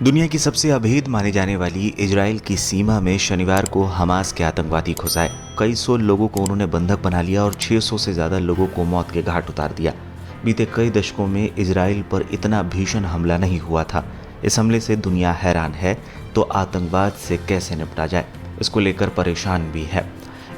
दुनिया की सबसे अभेद मानी जाने वाली इजराइल की सीमा में शनिवार को हमास के आतंकवादी घुस आए। कई सौ लोगों को उन्होंने बंधक बना लिया और 600 से ज्यादा लोगों को मौत के घाट उतार दिया। बीते कई दशकों में इजराइल पर इतना भीषण हमला नहीं हुआ था। इस हमले से दुनिया हैरान है, तो आतंकवाद से कैसे निपटा जाए, इसको लेकर परेशान भी है।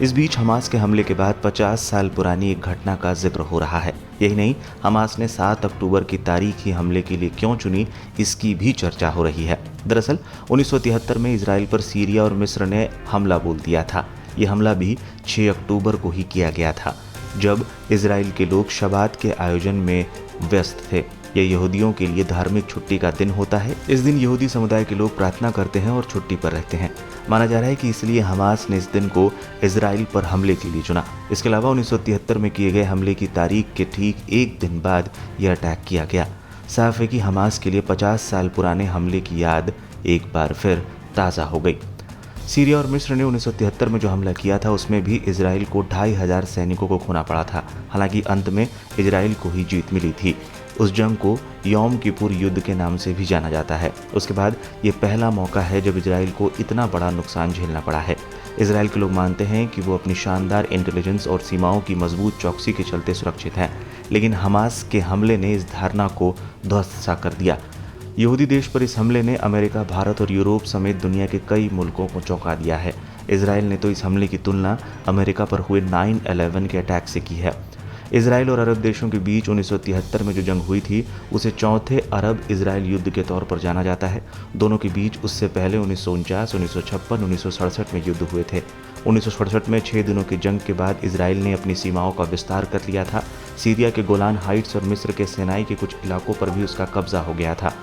इस बीच हमास के हमले के बाद 50 साल पुरानी एक घटना का जिक्र हो रहा है। यही नहीं, हमास ने 7 अक्टूबर की तारीख ही हमले के लिए क्यों चुनी, इसकी भी चर्चा हो रही है। दरअसल 1973 में इजराइल पर सीरिया और मिस्र ने हमला बोल दिया था। ये हमला भी 6 अक्टूबर को ही किया गया था, जब इजराइल के लोग शबात के आयोजन में व्यस्त थे। यह यहूदियों के लिए धार्मिक छुट्टी का दिन होता है। इस दिन यहूदी समुदाय के लोग प्रार्थना करते हैं और छुट्टी पर रहते हैं। माना जा रहा है कि इसलिए हमास ने इस दिन को इजराइल पर हमले के लिए चुना। इसके अलावा 1973 में किए गए हमले की तारीख के ठीक एक दिन बाद यह अटैक किया गया। साफ है कि हमास के लिए 50 साल पुराने हमले की याद एक बार फिर ताज़ा हो गई। सीरिया और मिस्र ने 1973 में जो हमला किया था, उसमें भी इजराइल को 2500 सैनिकों को खोना पड़ा था। हालांकि अंत में इजराइल को ही जीत मिली थी। उस जंग को यौम किपुर युद्ध के नाम से भी जाना जाता है। उसके बाद ये पहला मौका है जब इजराइल को इतना बड़ा नुकसान झेलना पड़ा है। इजराइल के लोग मानते हैं कि वो अपनी शानदार इंटेलिजेंस और सीमाओं की मजबूत चौकसी के चलते सुरक्षित हैं, लेकिन हमास के हमले ने इस धारणा को ध्वस्त सा कर दिया। यहूदी देश पर इस हमले ने अमेरिका, भारत और यूरोप समेत दुनिया के कई मुल्कों को चौंका दिया है। इजराइल ने तो इस हमले की तुलना अमेरिका पर हुए 9/11 के अटैक से की है। इजराइल और अरब देशों के बीच 1973 में जो जंग हुई थी, उसे चौथे अरब इजराइल युद्ध के तौर पर जाना जाता है। दोनों के बीच उससे पहले 1949, 1956, 1967 में युद्ध हुए थे। 1967 में 6 दिनों की जंग के बाद इजराइल ने अपनी सीमाओं का विस्तार कर लिया था। सीरिया के गोलान हाइट्स और मिस्र के सिनाई के कुछ इलाकों पर भी उसका कब्जा हो गया था।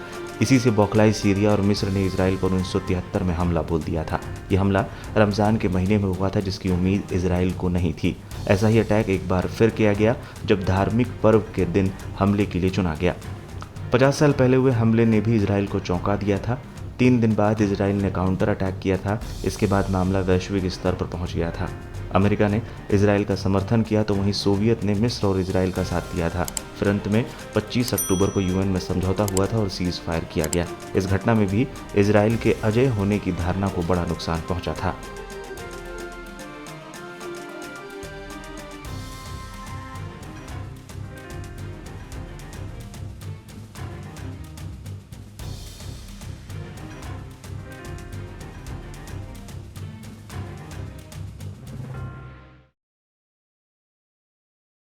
इसी से बौखलाई सीरिया और मिस्र ने इजराइल पर 1973 में हमला बोल दिया था। यह हमला रमज़ान के महीने में हुआ था, जिसकी उम्मीद इजराइल को नहीं थी। ऐसा ही अटैक एक बार फिर किया गया जब धार्मिक पर्व के दिन हमले के लिए चुना गया। 50 साल पहले हुए हमले ने भी इजराइल को चौंका दिया था। 3 दिन बाद इजराइल ने काउंटर अटैक किया था। इसके बाद मामला वैश्विक स्तर पर पहुंच गया था। अमेरिका ने इजराइल का समर्थन किया, तो वहीं सोवियत ने मिस्र और इजराइल का साथ दिया था। फिर अंत में 25 अक्टूबर को यूएन में समझौता हुआ था और सीज फायर किया गया। इस घटना में भी इजराइल के अजय होने की धारणा को बड़ा नुकसान पहुंचा था।